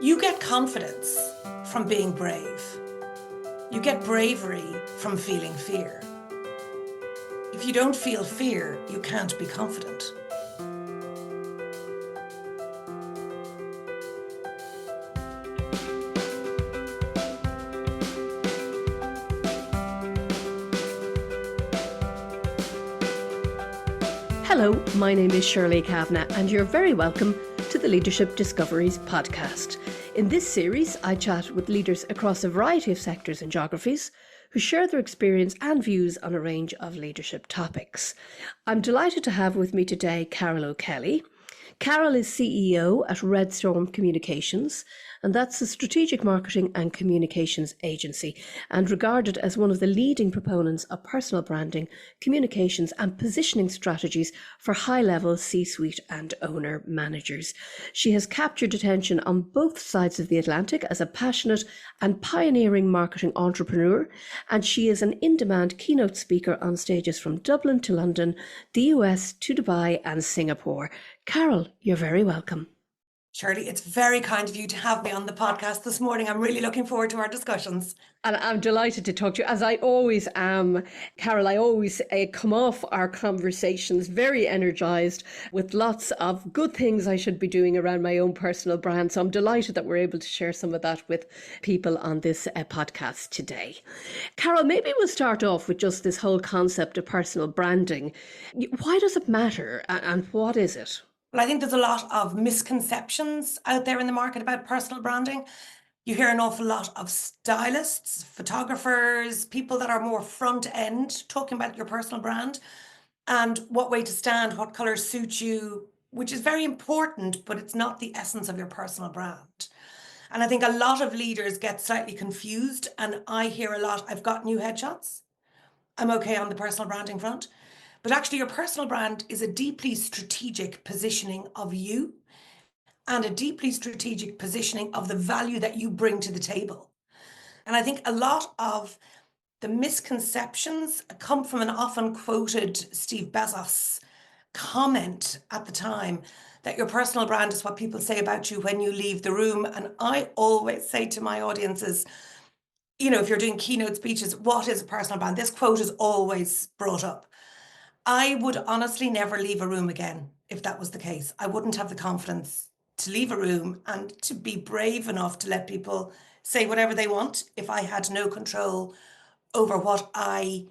You get confidence from being brave. You get bravery from feeling fear. If you don't feel fear, you can't be confident. Hello, my name is Shirley Kavanagh, and you're very welcome to the Leadership Discoveries podcast. In this series, I chat with leaders across a variety of sectors and geographies who share their experience and views on a range of leadership topics. I'm delighted to have with me today Carol O'Kelly. Carol is CEO at Redstorm Communications, and that's a strategic marketing and communications agency and regarded as one of the leading proponents of personal branding, communications and positioning strategies for high-level C-suite and owner managers. She has captured attention on both sides of the Atlantic as a passionate and pioneering marketing entrepreneur, and she is an in-demand keynote speaker on stages from Dublin to London, the US to Dubai and Singapore. Carol, you're very welcome. Shirley, it's very kind of you to have me on the podcast this morning. I'm really looking forward to our discussions. And I'm delighted to talk to you, as I always am. Carol, I always come off our conversations very energised with lots of good things I should be doing around my own personal brand. So I'm delighted that we're able to share some of that with people on this podcast today. Carol, maybe we'll start off with just this whole concept of personal branding. Why does it matter and what is it? Well, I think there's a lot of misconceptions out there in the market about personal branding. You hear an awful lot of stylists, photographers, people that are more front end talking about your personal brand and what way to stand, what colours suit you, which is very important, but it's not the essence of your personal brand. And I think a lot of leaders get slightly confused, and I hear a lot, I've got new headshots. I'm okay on the personal branding front. But actually, your personal brand is a deeply strategic positioning of you and a deeply strategic positioning of the value that you bring to the table. And I think a lot of the misconceptions come from an often quoted Steve Bezos comment at the time that your personal brand is what people say about you when you leave the room. And I always say to my audiences, you know, if you're doing keynote speeches, what is a personal brand? This quote is always brought up. I would honestly never leave a room again if that was the case. I wouldn't have the confidence to leave a room and to be brave enough to let people say whatever they want if I had no control over what I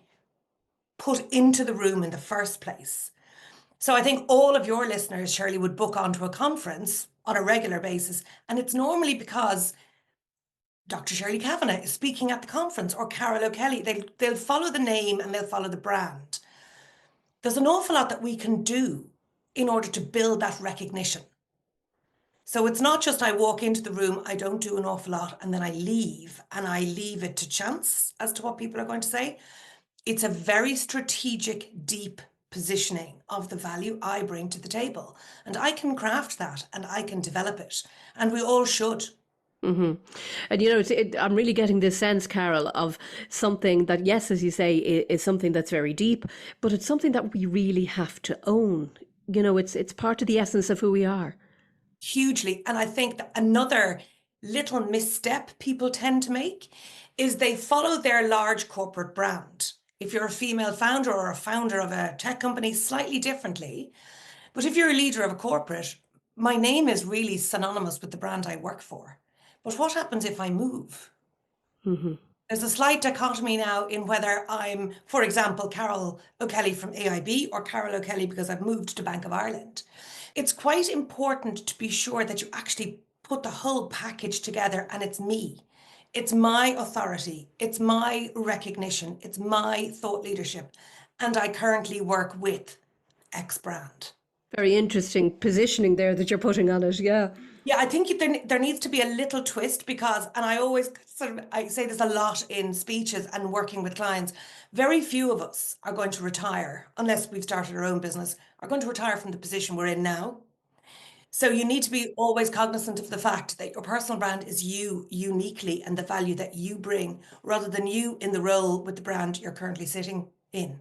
put into the room in the first place. So I think all of your listeners, Shirley, would book onto a conference on a regular basis. And it's normally because Dr. Shirley Kavanagh is speaking at the conference, or Carol O'Kelly. They'll follow the name and they'll follow the brand. There's an awful lot that we can do in order to build that recognition. So it's not just I walk into the room, I don't do an awful lot, and then I leave it to chance as to what people are going to say. It's a very strategic, deep positioning of the value I bring to the table. And I can craft that and I can develop it. And we all should. Mm-hmm. And, you know, I'm really getting this sense, Carol, of something that, yes, as you say, is something that's very deep, but it's something that we really have to own. You know, it's part of the essence of who we are. Hugely. And I think that another little misstep people tend to make is they follow their large corporate brand. If you're a female founder or a founder of a tech company, slightly differently. But if you're a leader of a corporate, my name is really synonymous with the brand I work for. But what happens if I move? Mm-hmm. There's a slight dichotomy now in whether I'm, for example, Carol O'Kelly from AIB or Carol O'Kelly because I've moved to Bank of Ireland. It's quite important to be sure that you actually put the whole package together and it's me. It's my authority. It's my recognition. It's my thought leadership. And I currently work with X brand. Very interesting positioning there that you're putting on it. Yeah. Yeah, I think there needs to be a little twist because, and I always I say this a lot in speeches and working with clients, very few of us are going to retire, unless we've started our own business, are going to retire from the position we're in now. So you need to be always cognizant of the fact that your personal brand is you uniquely and the value that you bring, rather than you in the role with the brand you're currently sitting in.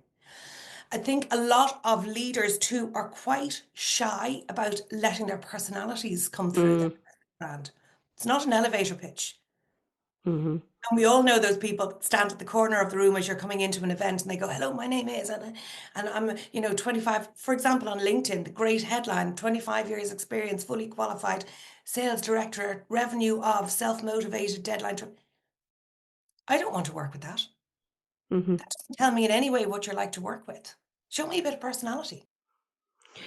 I think a lot of leaders too are quite shy about letting their personalities come through their brand. It's not an elevator pitch. Hmm. And we all know those people that stand at the corner of the room as you're coming into an event and they go, hello, my name is, and I'm, 25, for example, on LinkedIn, the great headline, 25 years experience, fully qualified, sales director, revenue of, self-motivated, deadline. I don't want to work with that. Hmm. That doesn't tell me in any way what you're like to work with. Show me a bit of personality.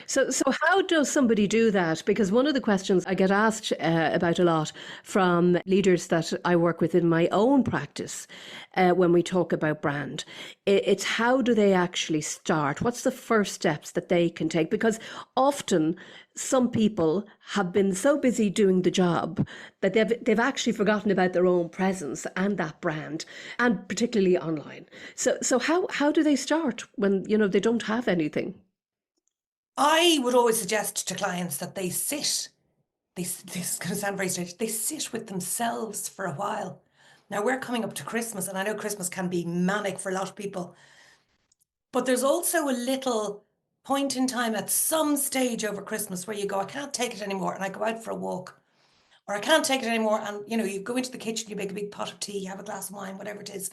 So how does somebody do that? Because one of the questions I get asked about a lot from leaders that I work with in my own practice when we talk about brand, it's how do they actually start? What's the first steps that they can take? Because often some people have been so busy doing the job that they've actually forgotten about their own presence and that brand, and particularly online. So how do they start when they don't have anything? I would always suggest to clients that they sit. This is going to sound very strange. They sit with themselves for a while. Now we're coming up to Christmas, and I know Christmas can be manic for a lot of people, but there's also a little point in time at some stage over Christmas where you go, I can't take it anymore, and I go out for a walk, or I can't take it anymore, and you go into the kitchen, you make a big pot of tea, you have a glass of wine, whatever it is,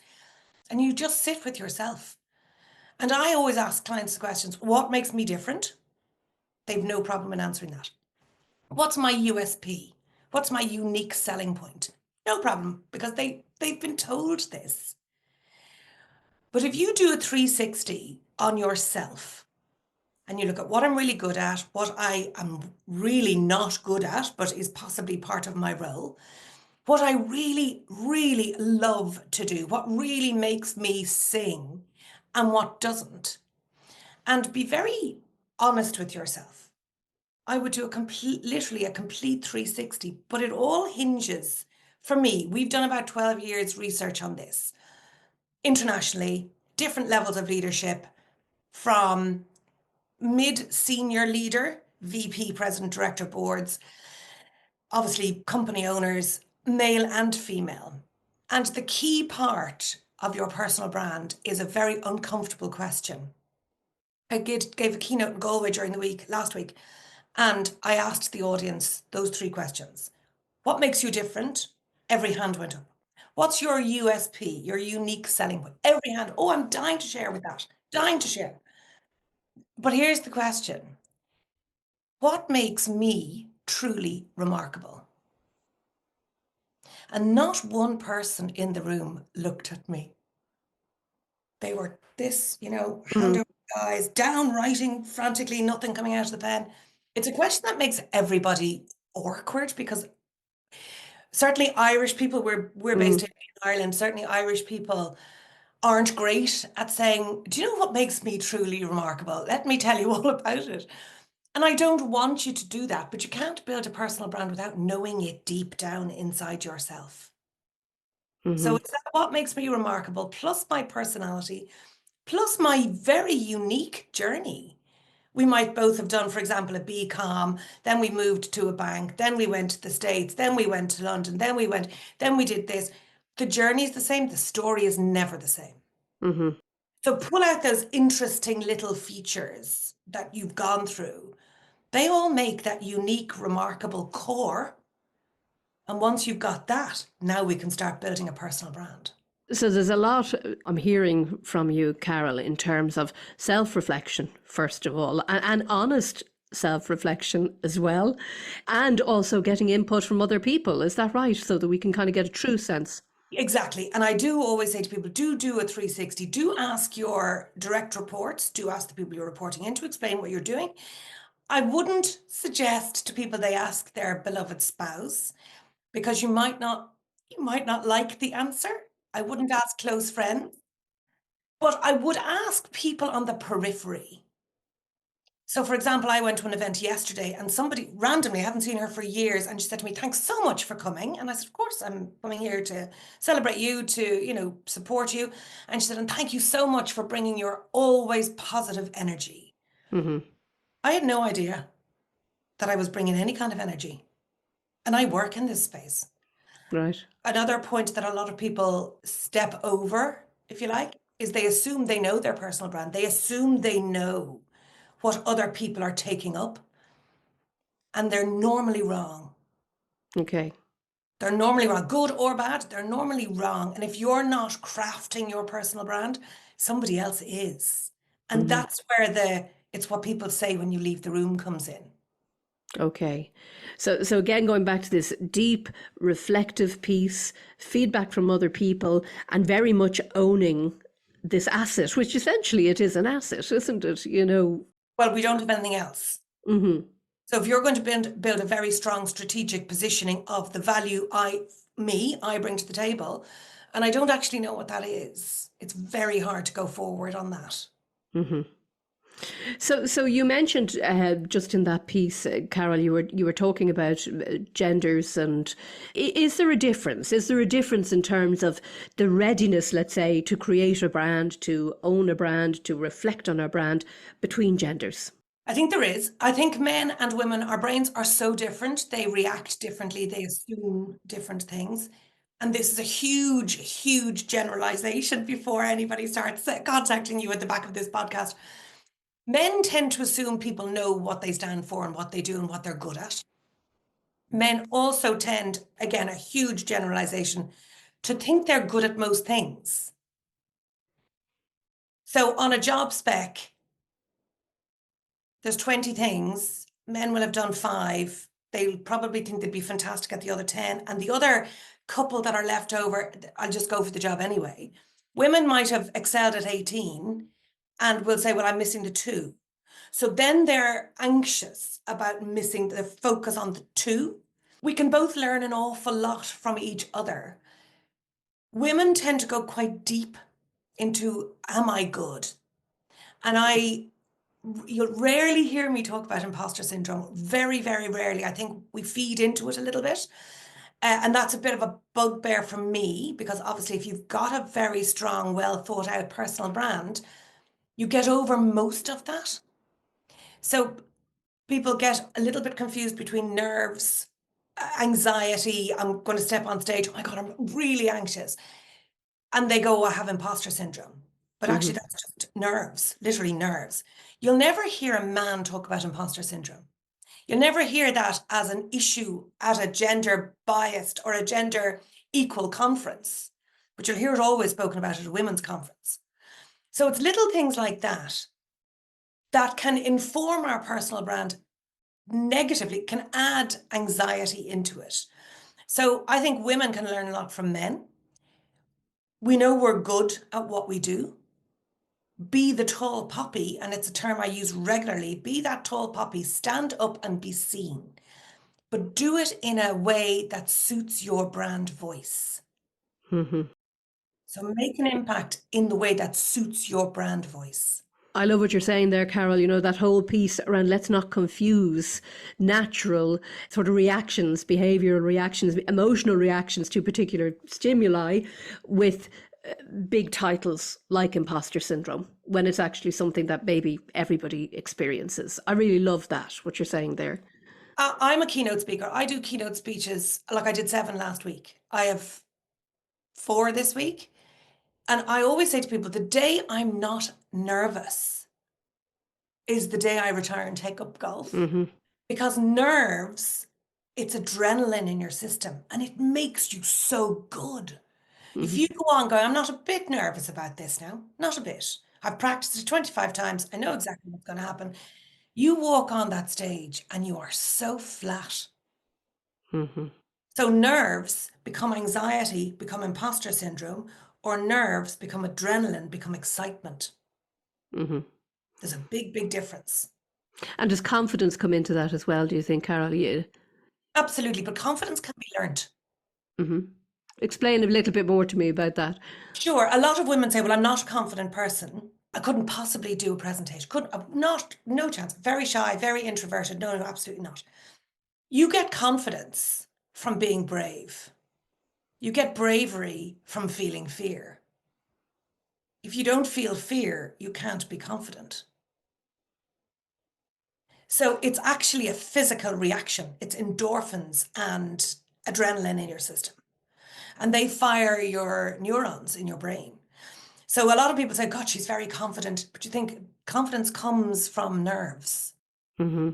and you just sit with yourself. And I always ask clients the questions: what makes me different? They've no problem in answering that. What's my USP? What's my unique selling point? No problem, because they've been told this. But if you do a 360 on yourself and you look at what I'm really good at, what I am really not good at, but is possibly part of my role, what I really, really love to do, what really makes me sing, and what doesn't, and be very honest with yourself. I would do literally a complete 360, but it all hinges, for me, we've done about 12 years research on this, internationally, different levels of leadership, from mid-senior leader, VP, president, director, boards, obviously company owners, male and female. And the key part of your personal brand is a very uncomfortable question. I gave a keynote in Galway during the week, last week, and I asked the audience those three questions. What makes you different? Every hand went up. What's your USP, your unique selling point? Every hand. Oh, I'm dying to share with that. Dying to share. But here's the question. What makes me truly remarkable? And not one person in the room looked at me. They were this, hand Mm. over eyes, down writing frantically, nothing coming out of the pen. It's a question that makes everybody awkward, because certainly Irish people, we're based Mm. in Ireland, certainly Irish people aren't great at saying, do you know what makes me truly remarkable? Let me tell you all about it. And I don't want you to do that, but you can't build a personal brand without knowing it deep down inside yourself. So Hmm. it's that what makes me remarkable, plus my personality, plus my very unique journey. We might both have done, for example, a BCom, then we moved to a bank, then we went to the States, then we went to London, then we did this. The journey is the same, the story is never the same. Hmm. So pull out those interesting little features that you've gone through. They all make that unique, remarkable core. And once you've got that, now we can start building a personal brand. So there's a lot I'm hearing from you, Carol, in terms of self-reflection, first of all, and honest self-reflection as well, and also getting input from other people. Is that right? So that we can kind of get a true sense. Exactly. And I do always say to people, do a 360. Do ask your direct reports, do ask the people you're reporting in to explain what you're doing. I wouldn't suggest to people they ask their beloved spouse, because you might not like the answer. I wouldn't ask close friends, but I would ask people on the periphery. So, for example, I went to an event yesterday and somebody randomly, I haven't seen her for years, and she said to me, thanks so much for coming. And I said, of course, I'm coming here to celebrate you, to, support you. And she said, and thank you so much for bringing your always positive energy. Hmm. I had no idea that I was bringing any kind of energy. And I work in this space. Right. Another point that a lot of people step over, if you like, is they assume they know their personal brand. They assume they know what other people are taking up, and they're normally wrong. Okay. They're normally wrong, good or bad, they're normally wrong. And if you're not crafting your personal brand, somebody else is. And Hmm. that's where it's what people say when you leave the room comes in. Okay. So again, going back to this deep, reflective piece, feedback from other people, and very much owning this asset, which essentially it is an asset, isn't it? You know. Well, we don't have anything else. Hmm. So if you're going to build a very strong strategic positioning of the value I bring to the table, and I don't actually know what that is, it's very hard to go forward on that. Hmm. So you mentioned just in that piece, Carol, you were talking about genders, and is there a difference? Is there a difference in terms of the readiness, let's say, to create a brand, to own a brand, to reflect on a brand between genders? I think there is. I think men and women, our brains are so different. They react differently. They assume different things. And this is a huge, huge generalization before anybody starts contacting you at the back of this podcast. Men tend to assume people know what they stand for and what they do and what they're good at. Men also tend, again, a huge generalization, to think they're good at most things. So on a job spec, there's 20 things, men will have done 5. They'll probably think they'd be fantastic at the other 10. And the other couple that are left over, I'll just go for the job anyway. Women might have excelled at 18 and will say, well, I'm missing the 2. So then they're anxious about missing the focus on the 2. We can both learn an awful lot from each other. Women tend to go quite deep into, am I good? And you'll rarely hear me talk about imposter syndrome. Very, very rarely. I think we feed into it a little bit. And that's a bit of a bugbear for me, because obviously if you've got a very strong, well thought out personal brand, you get over most of that. So people get a little bit confused between nerves, anxiety. I'm going to step on stage. Oh my God, I'm really anxious. And they go, I have imposter syndrome. But actually, Hmm. that's just nerves, literally nerves. You'll never hear a man talk about imposter syndrome. You'll never hear that as an issue at a gender biased or a gender equal conference, but you'll hear it always spoken about at a women's conference. So it's little things like that that can inform our personal brand negatively, can add anxiety into it. So I think women can learn a lot from men. We know we're good at what we do. Be the tall poppy, and it's a term I use regularly. Be that tall poppy, stand up and be seen, but do it in a way that suits your brand voice. Hmm. So make an impact in the way that suits your brand voice. I love what you're saying there, Carol. You know, that whole piece around let's not confuse natural sort of reactions, behavioral reactions, emotional reactions to particular stimuli with big titles like imposter syndrome when it's actually something that maybe everybody experiences. I really love that, what you're saying there. I'm a keynote speaker. I do keynote speeches, like I did 7 last week. I have 4 this week. And I always say to people, the day I'm not nervous is the day I retire and take up golf. Hmm. Because nerves, it's adrenaline in your system and it makes you so good. If Hmm. you go on going, I'm not a bit nervous about this now, not a bit. I've practiced it 25 times. I know exactly what's going to happen. You walk on that stage and you are so flat. Hmm. So nerves become anxiety, become imposter syndrome, or nerves become adrenaline, become excitement. Hmm. There's a big, big difference. And does confidence come into that as well, do you think, Carol? Yeah. Absolutely. But confidence can be learned. Hmm. Explain a little bit more to me about that. Sure. A lot of women say, well, I'm not a confident person. I couldn't possibly do a presentation. No chance. Very shy, very introverted. No, no, absolutely not. You get confidence from being brave. You get bravery from feeling fear. If you don't feel fear, you can't be confident. So it's actually a physical reaction. It's endorphins and adrenaline in your system. And they fire your neurons in your brain. So a lot of people say, God, she's very confident. But you think confidence comes from nerves. Hmm.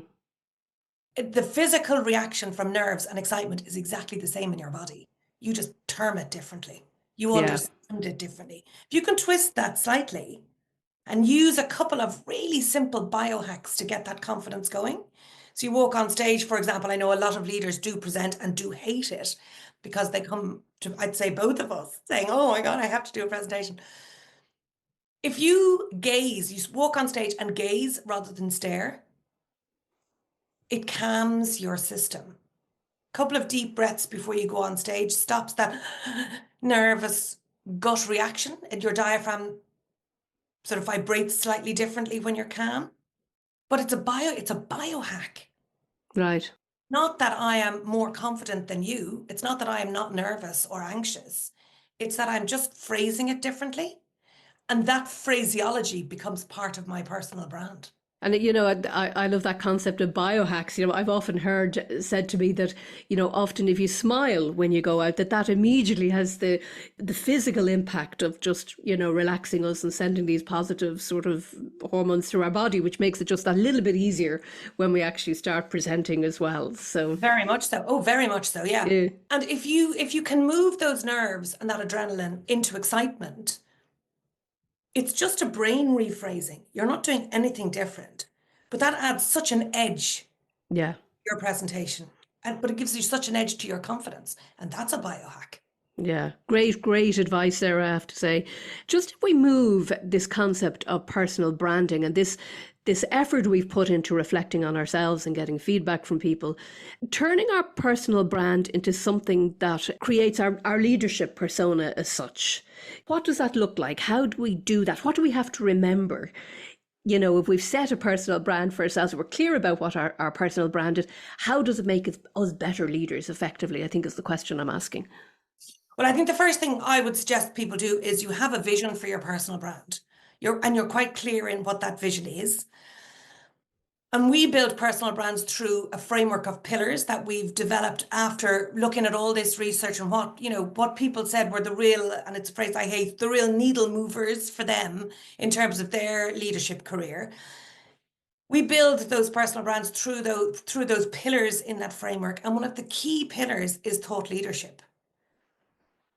The physical reaction from nerves and excitement is exactly the same in your body. You just term it differently. You Yeah. understand it differently. If you can twist that slightly and use a couple of really simple biohacks to get that confidence going. So you walk on stage, for example, I know a lot of leaders do present and do hate it because they come to, I'd say both of us, saying, oh my God, I have to do a presentation. If you gaze, you walk on stage and gaze rather than stare, it calms your system. Couple of deep breaths before you go on stage stops that nervous gut reaction, and your diaphragm sort of vibrates slightly differently when you're calm. But it's a biohack. Right. Not that I am more confident than you. It's not that I am not nervous or anxious. It's that I'm just phrasing it differently. And that phraseology becomes part of my personal brand. And I love that concept of biohacks. I've often heard said to me that often if you smile when you go out, that immediately has the physical impact of just relaxing us and sending these positive sort of hormones through our body, which makes it just a little bit easier when we actually start presenting as well. So Very much so. Oh, very much so. Yeah. yeah, And if you can move those nerves and that adrenaline into excitement, it's just a brain rephrasing. You're not doing anything different, but that adds such an edge yeah. to your presentation. But it gives you such an edge to your confidence. And that's a biohack. Yeah, great advice there, I have to say. Just if we move this concept of personal branding and this effort we've put into reflecting on ourselves and getting feedback from people, turning our personal brand into something that creates our leadership persona as such. What does that look like? How do we do that? What do we have to remember? If we've set a personal brand for ourselves, we're clear about what our personal brand is, how does it make us better leaders effectively? I think is the question I'm asking. Well, I think the first thing I would suggest people do is you have a vision for your personal brand. You're quite clear in what that vision is. And we build personal brands through a framework of pillars that we've developed after looking at all this research and what people said were the real, and it's a phrase I hate, the real needle movers for them in terms of their leadership career. We build those personal brands through those pillars in that framework. And one of the key pillars is thought leadership.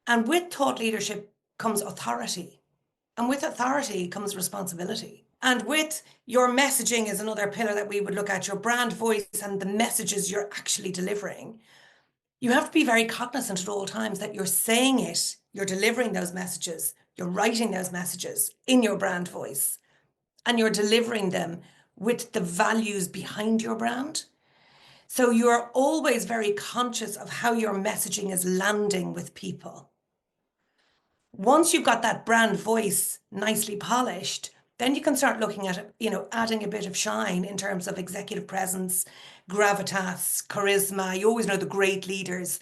And with thought leadership comes authority. And with authority comes responsibility. And with your messaging is another pillar that we would look at, your brand voice and the messages you're actually delivering. You have to be very cognizant at all times that you're saying it, you're delivering those messages, you're writing those messages in your brand voice, and you're delivering them with the values behind your brand. So you're always very conscious of how your messaging is landing with people. Once you've got that brand voice nicely polished, then you can start looking at it, adding a bit of shine in terms of executive presence, gravitas, charisma. You always know the great leaders.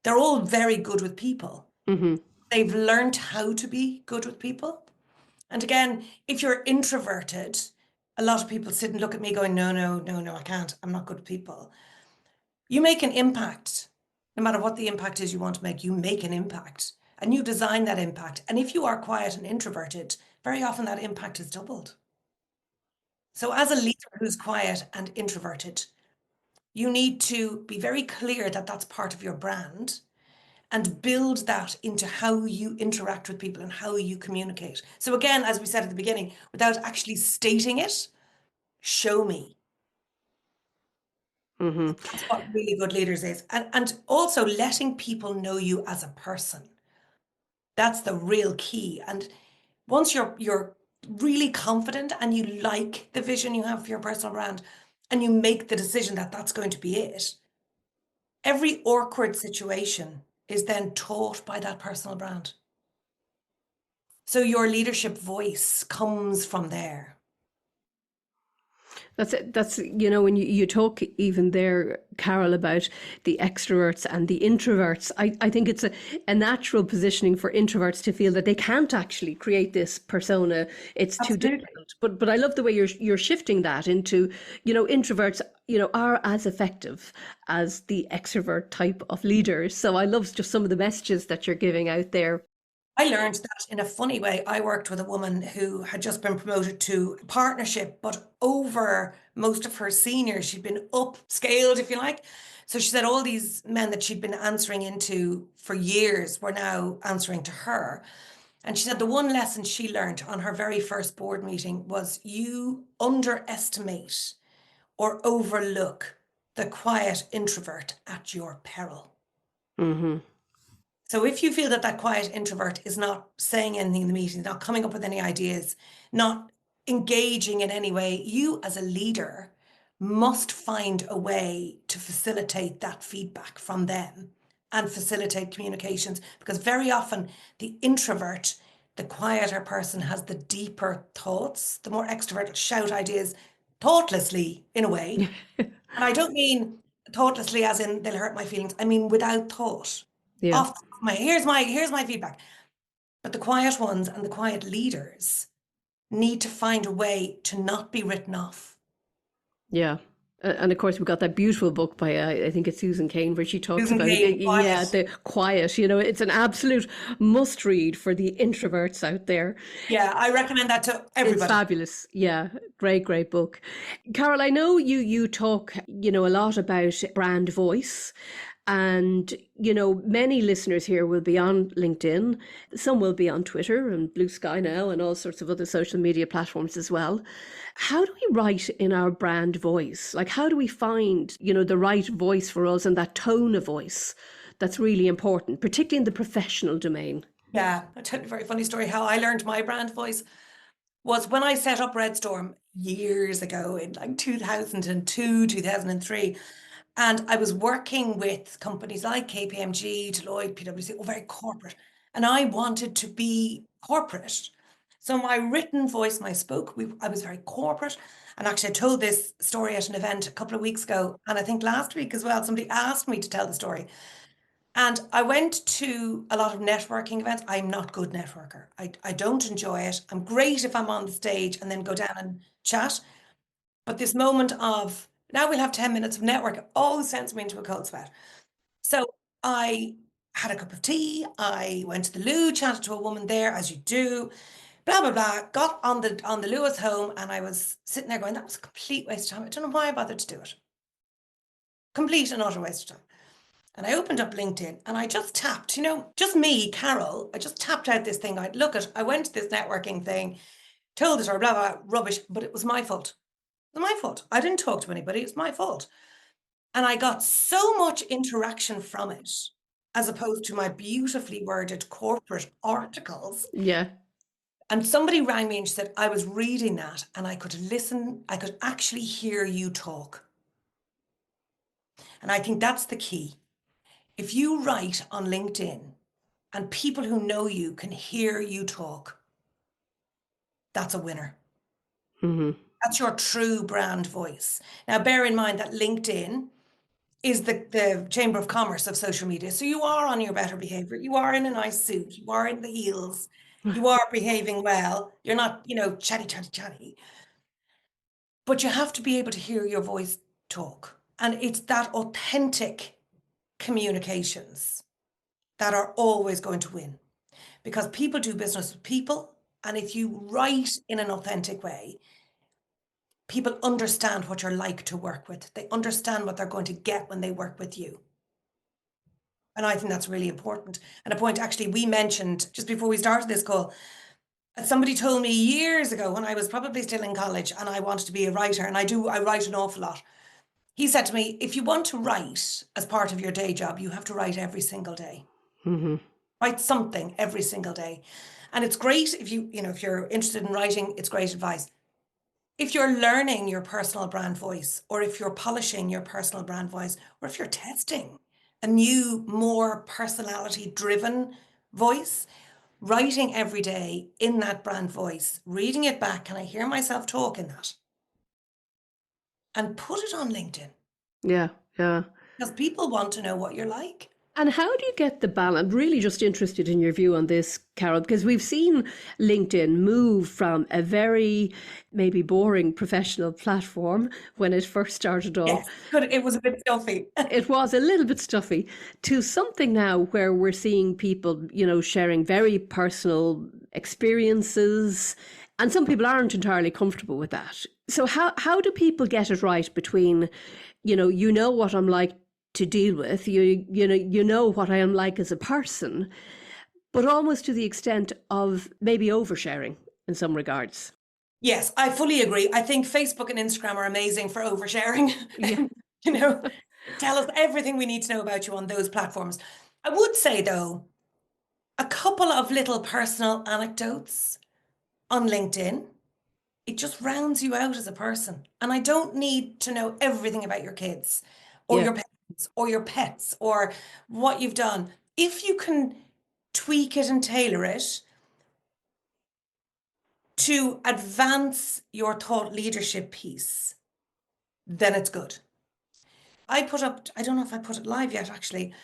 They're all very good with people. Mm-hmm. They've learned how to be good with people. And again, if you're introverted, a lot of people sit and look at me going, no, no, no, no, I can't. I'm not good with people. You make an impact. No matter what the impact is you want to make, you make an impact and you design that impact. And if you are quiet and introverted, very often that impact is doubled. So as a leader who's quiet and introverted, you need to be very clear that that's part of your brand and build that into how you interact with people and how you communicate. So again, as we said at the beginning, without actually stating it, show me. Mm-hmm. That's what really good leaders is. And also letting people know you as a person. That's the real key. And once you're really confident and you like the vision you have for your personal brand and you make the decision that that's going to be it, every awkward situation is then taught by that personal brand. So your leadership voice comes from there. That's it. That's, when you talk even there, Carol, about the extroverts and the introverts, I think it's a natural positioning for introverts to feel that they can't actually create this persona. It's too Absolutely. difficult. But I love the way you're shifting that into, introverts, are as effective as the extrovert type of leaders. So I love just some of the messages that you're giving out there. I learned that in a funny way. I worked with a woman who had just been promoted to partnership, but over most of her seniors, she'd been upscaled, if you like. So she said all these men that she'd been answering into for years were now answering to her. And she said the one lesson she learned on her very first board meeting was you underestimate or overlook the quiet introvert at your peril. Mm-hmm. So if you feel that that quiet introvert is not saying anything in the meeting, not coming up with any ideas, not engaging in any way, you as a leader must find a way to facilitate that feedback from them and facilitate communications, because very often the introvert, the quieter person, has the deeper thoughts. The more extrovert will shout ideas thoughtlessly in a way. And I don't mean thoughtlessly as in they'll hurt my feelings. I mean without thought. Yeah. Off my here's my feedback. But the quiet ones and the quiet leaders need to find a way to not be written off. Yeah. And of course, we've got that beautiful book by, I think it's Susan Cain, where she talks Susan about it. Cain, Yeah, quiet. the quiet, it's an absolute must read for the introverts out there. Yeah, I recommend that to It's everybody. fabulous. Yeah, great, great book. Carol, I know you talk, a lot about brand voice. And, many listeners here will be on LinkedIn. Some will be on Twitter and Blue Sky now and all sorts of other social media platforms as well. How do we write in our brand voice? Like, how do we find, the right voice for us and that tone of voice that's really important, particularly in the professional domain? Yeah, I'll tell you a very funny story. How I learned my brand voice was when I set up Redstorm years ago in like 2002, 2003. And I was working with companies like KPMG, Deloitte, PwC, all very corporate. And I wanted to be corporate. So my written voice, my spoke, I was very corporate. And actually, I told this story at an event a couple of weeks ago. And I think last week as well, somebody asked me to tell the story. And I went to a lot of networking events. I'm not a good networker. I don't enjoy it. I'm great if I'm on the stage and then go down and chat. But this moment of now we'll have 10 minutes of network always sends me into a cold sweat. So I had a cup of tea. I went to the loo, chatted to a woman there, as you do, blah blah blah. Got on the Lewis home, and I was sitting there going, that was a complete waste of time. I don't know why I bothered to do it. Complete and utter waste of time. And I opened up LinkedIn and I just tapped, just me, Carol. I just tapped out this thing. I went to this networking thing, told it or blah blah rubbish, but it was my fault. It was my fault. I didn't talk to anybody. It's my fault. And I got so much interaction from it, as opposed to my beautifully worded corporate articles. Yeah. And somebody rang me and she said, I was reading that and I could listen, I could actually hear you talk. And I think that's the key. If you write on LinkedIn and people who know you can hear you talk, that's a winner. Mm-hmm. That's your true brand voice. Now, bear in mind that LinkedIn is the chamber of commerce of social media. So you are on your better behavior. You are in a nice suit. You are in the heels. You are behaving well. You're not, chatty, chatty, chatty. But you have to be able to hear your voice talk. And it's that authentic communications that are always going to win, because people do business with people. And if you write in an authentic way, people understand what you're like to work with. They understand what they're going to get when they work with you. And I think that's really important. And a point actually we mentioned just before we started this call, somebody told me years ago when I was probably still in college and I wanted to be a writer, and I write an awful lot. He said to me, if you want to write as part of your day job, you have to write every single day. Mm-hmm. Write something every single day. And it's great if if you're interested in writing, it's great advice. If you're learning your personal brand voice, or if you're polishing your personal brand voice, or if you're testing a new, more personality driven voice, writing every day in that brand voice, reading it back, can I hear myself talk in that? And put it on LinkedIn, Yeah. Yeah. because people want to know what you're like. And how do you get the balance? I'm really just interested in your view on this, Carol, because we've seen LinkedIn move from a very maybe boring professional platform when it first started off. Yes, it was a bit stuffy. It was a little bit stuffy, to something now where we're seeing people, sharing very personal experiences, And some people aren't entirely comfortable with that. So how do people get it right between, you know what I'm like to deal with, you know what I am like as a person, but almost to the extent of maybe oversharing in some regards. Yes, I fully agree. I think Facebook and Instagram are amazing for oversharing. Yeah. You know, tell us everything we need to know about you on those platforms. I would say, though, a couple of little personal anecdotes on LinkedIn, it just rounds you out as a person. And I don't need to know everything about your kids or Yeah. your parents or your pets or what you've done. If you can tweak it and tailor it to advance your thought leadership piece, then it's good. I put up, I don't know if I put it live yet actually,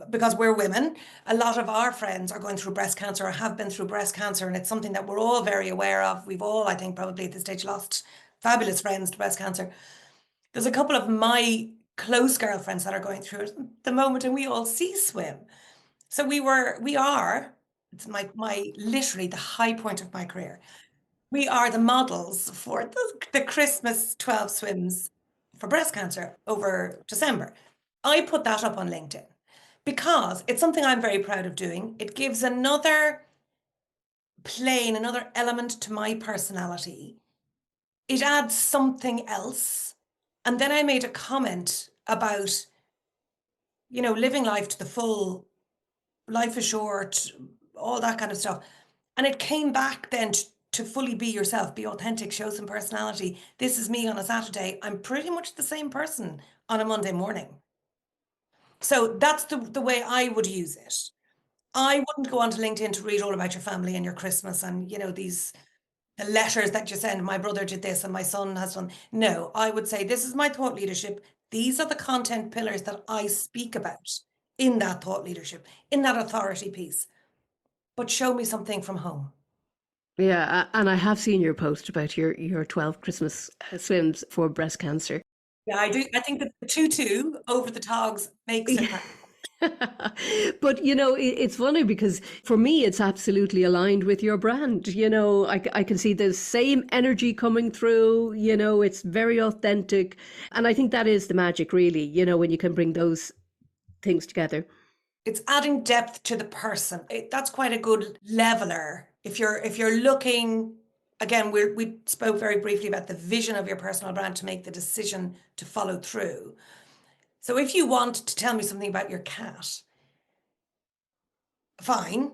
because we're women. A lot of our friends are going through breast cancer or have been through breast cancer, and it's something that we're all very aware of. We've all, I think, probably at this stage lost fabulous friends to breast cancer. There's a couple of my close girlfriends that are going through it at the moment, and we all sea swim. So we are, it's my literally the high point of my career. We are the models for the Christmas 12 swims for breast cancer over December. I put that up on LinkedIn because it's something I'm very proud of doing. It gives another plane, another element to my personality. It adds something else. And then I made a comment about, living life to the full, life is short, all that kind of stuff. And it came back then to fully be yourself, be authentic, show some personality. This is me on a Saturday. I'm pretty much the same person on a Monday morning. So that's the way I would use it. I wouldn't go onto LinkedIn to read all about your family and your Christmas and, these the letters that you send. My brother did this and my son has done. No, I would say this is my thought leadership. These are the content pillars that I speak about in that thought leadership, in that authority piece. But show me something from home. Yeah, and I have seen your post about your 12 Christmas swims for breast cancer. Yeah, I do. I think that the tutu over the togs makes it. But it's funny because for me it's absolutely aligned with your brand. I can see the same energy coming through. It's very authentic, and I think that is the magic, really, when you can bring those things together. It's adding depth to the person. That's quite a good leveler. If you're looking, again, we spoke very briefly about the vision of your personal brand to make the decision to follow through. So if you want to tell me something about your cat, fine,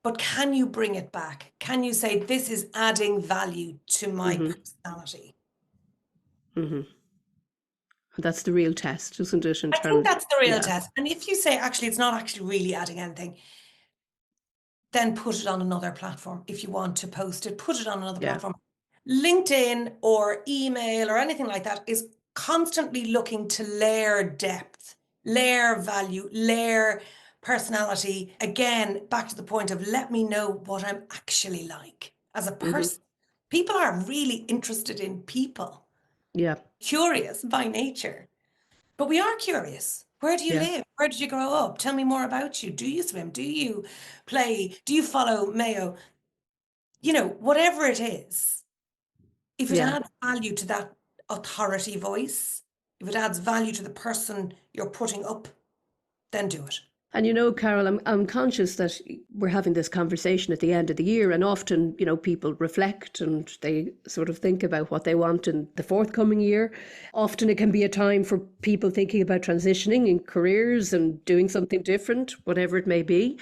but can you bring it back? Can you say this is adding value to my Hmm. personality? Hmm. That's the real test, isn't it? In I think terms, that's the real yeah, test. And if you say actually it's not actually really adding anything, then put it on another platform. If you want to post it, put it on another yeah, platform. LinkedIn or email or anything like that is constantly looking to layer depth, layer value, layer personality. Again, back to the point of let me know what I'm actually like as a hmm, person. People are really interested in people, yeah, curious by nature. But we are curious. Where do you yeah, live? Where did you grow up? Tell me more about you. Do you swim? Do you play? Do you follow Mayo? Whatever it is, if it yeah. adds value to that authority voice, if it adds value to the person you're putting up, then do it. And Carol, I'm conscious that we're having this conversation at the end of the year, and often, people reflect and they sort of think about what they want in the forthcoming year. Often it can be a time for people thinking about transitioning in careers and doing something different, whatever it may be.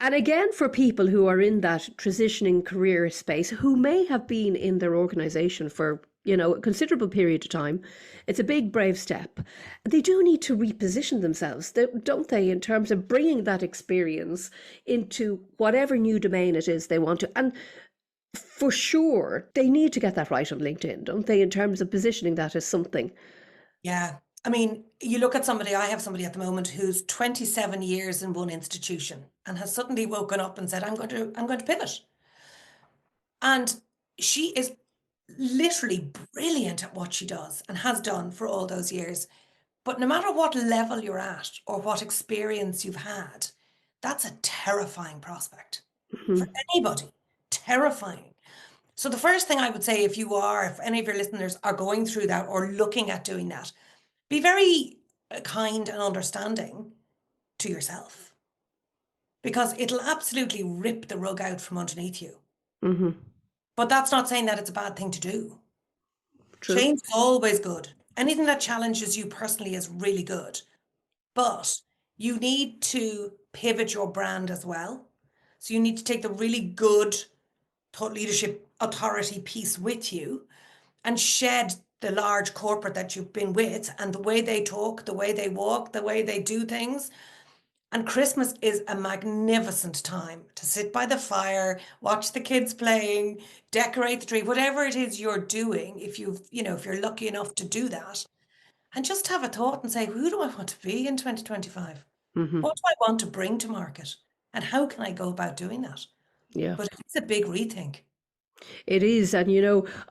And again, for people who are in that transitioning career space, who may have been in their organization for, a considerable period of time, it's a big, brave step. They do need to reposition themselves, don't they, in terms of bringing that experience into whatever new domain it is they want to. And for sure, they need to get that right on LinkedIn, don't they, in terms of positioning that as something. Yeah. I mean, you look at somebody, I have somebody at the moment who's 27 years in one institution and has suddenly woken up and said, I'm going to pivot. And she is literally brilliant at what she does and has done for all those years. But no matter what level you're at or what experience you've had, that's a terrifying prospect for Hmm. anybody. Terrifying. So the first thing I would say, if any of your listeners are going through that or looking at doing that, be very kind and understanding to yourself, because it'll absolutely rip the rug out from underneath you. Mm-hmm. But that's not saying that it's a bad thing to do. True. Change is always good. Anything that challenges you personally is really good. But you need to pivot your brand as well. So you need to take the really good thought leadership authority piece with you and shed the large corporate that you've been with and the way they talk, the way they walk, the way they do things. And Christmas is a magnificent time to sit by the fire, watch the kids playing, decorate the tree, whatever it is you're doing, if you're lucky enough to do that, and just have a thought and say, who do I want to be in 2025? Mm-hmm. What do I want to bring to market? And how can I go about doing that? Yeah. But it's a big rethink. It is. And,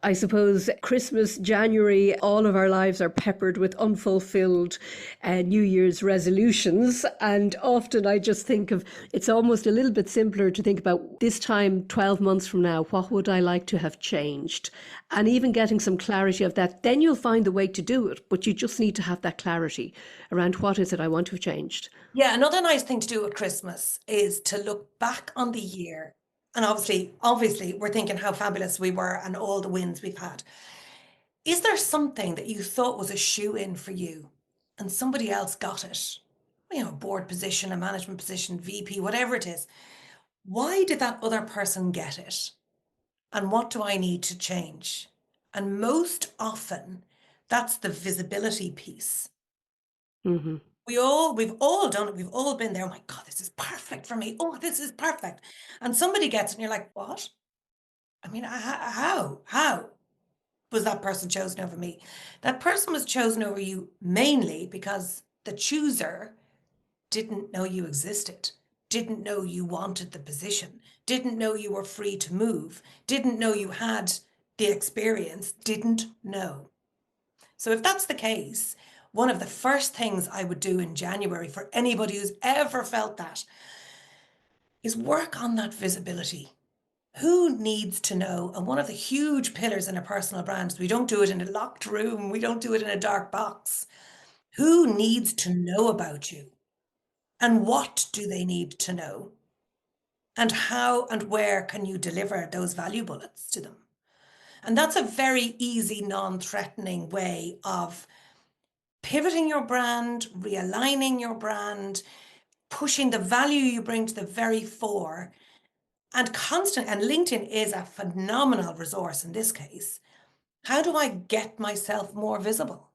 I suppose Christmas, January, all of our lives are peppered with unfulfilled New Year's resolutions. And often I just think of it's almost a little bit simpler to think about this time 12 months from now, what would I like to have changed? And even getting some clarity of that, then you'll find the way to do it. But you just need to have that clarity around what is it I want to have changed. Yeah, another nice thing to do at Christmas is to look back on the year. And obviously, we're thinking how fabulous we were and all the wins we've had. Is there something that you thought was a shoe in for you and somebody else got it? Board position, a management position, VP, whatever it is. Why did that other person get it? And what do I need to change? And most often, that's the visibility piece. Mm-hmm. We've all done it. We've all been there. Oh my God, this is perfect for me. Oh, this is perfect. And somebody gets it and you're like, what? I mean, how was that person chosen over me? That person was chosen over you mainly because the chooser didn't know you existed, didn't know you wanted the position, didn't know you were free to move, didn't know you had the experience, didn't know. So if that's the case, one of the first things I would do in January for anybody who's ever felt that is work on that visibility. Who needs to know? And one of the huge pillars in a personal brand is we don't do it in a locked room, we don't do it in a dark box. Who needs to know about you? And what do they need to know? And how and where can you deliver those value bullets to them? And that's a very easy, non-threatening way of pivoting your brand, realigning your brand, pushing the value you bring to the very fore, and LinkedIn is a phenomenal resource in this case. How do I get myself more visible?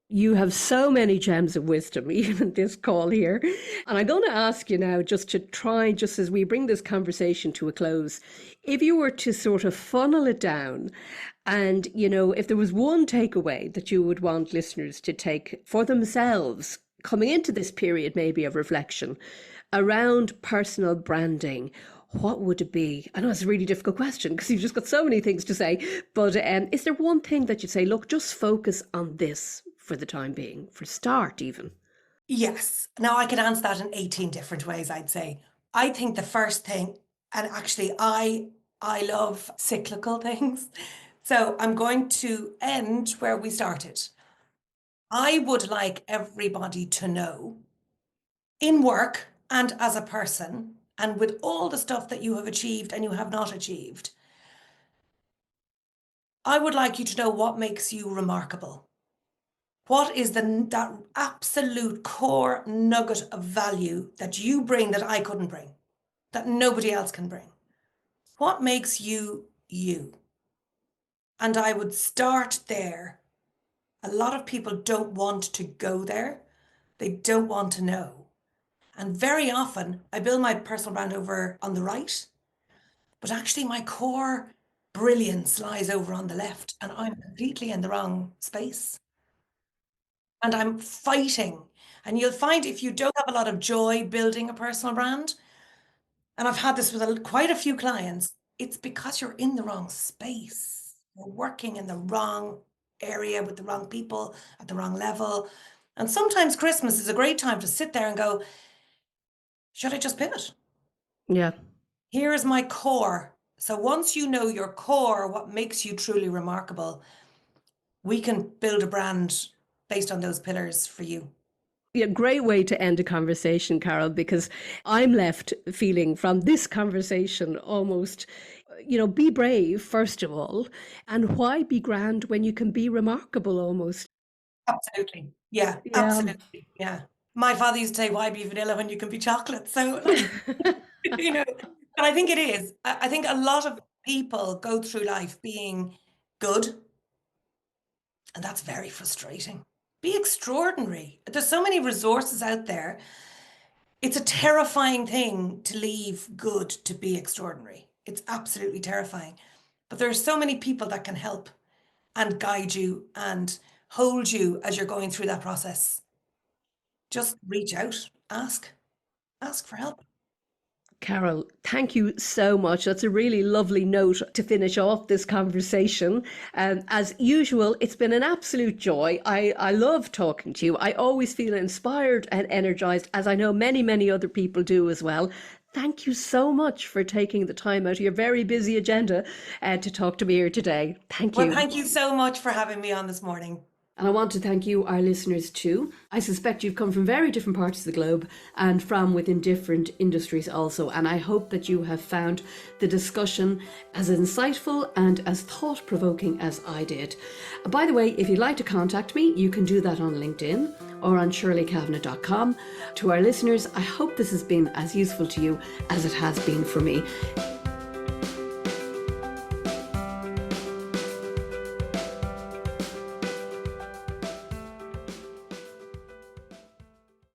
You have so many gems of wisdom, even in this call here. And I'm going to ask you now, just to try, just as we bring this conversation to a close, if you were to sort of funnel it down, and, if there was one takeaway that you would want listeners to take for themselves coming into this period, maybe of reflection around personal branding, what would it be? I know it's a really difficult question because you've just got so many things to say, but is there one thing that you'd say, look, just focus on this for the time being, for start even? Yes. Now I could answer that in 18 different ways, I'd say. I think the first thing, and actually I love cyclical things. So I'm going to end where we started. I would like everybody to know in work and as a person, and with all the stuff that you have achieved and you have not achieved, I would like you to know what makes you remarkable. What is that absolute core nugget of value that you bring that I couldn't bring, that nobody else can bring? What makes you you? And I would start there. A lot of people don't want to go there. They don't want to know. And very often I build my personal brand over on the right, but actually my core brilliance lies over on the left, and I'm completely in the wrong space. And I'm fighting. And you'll find if you don't have a lot of joy building a personal brand, and I've had this with quite a few clients, it's because you're in the wrong space. You're working in the wrong area with the wrong people at the wrong level. And sometimes Christmas is a great time to sit there and go, should I just pivot? Yeah. Here is my core. So once you know your core, what makes you truly remarkable, we can build a brand based on those pillars for you. Yeah, great way to end a conversation, Carol, because I'm left feeling from this conversation almost, be brave, first of all, and why be grand when you can be remarkable almost? Absolutely. Yeah, Yeah. absolutely. Yeah. My father used to say, why be vanilla when you can be chocolate? So, like, but I think it is. I think a lot of people go through life being good, and that's very frustrating. Be extraordinary. There's so many resources out there. It's a terrifying thing to leave good to be extraordinary. It's absolutely terrifying. But there are so many people that can help and guide you and hold you as you're going through that process. Just reach out, ask for help. Carol, thank you so much. That's a really lovely note to finish off this conversation. As usual, it's been an absolute joy. I love talking to you. I always feel inspired and energized, as I know many, many other people do as well. Thank you so much for taking the time out of your very busy agenda to talk to me here today. Thank Well, you. thank you so much for having me on this morning. And I want to thank you, our listeners, too. I suspect you've come from very different parts of the globe and from within different industries also. And I hope that you have found the discussion as insightful and as thought-provoking as I did. By the way, if you'd like to contact me, you can do that on LinkedIn or on shirleykavanagh.com. To our listeners, I hope this has been as useful to you as it has been for me.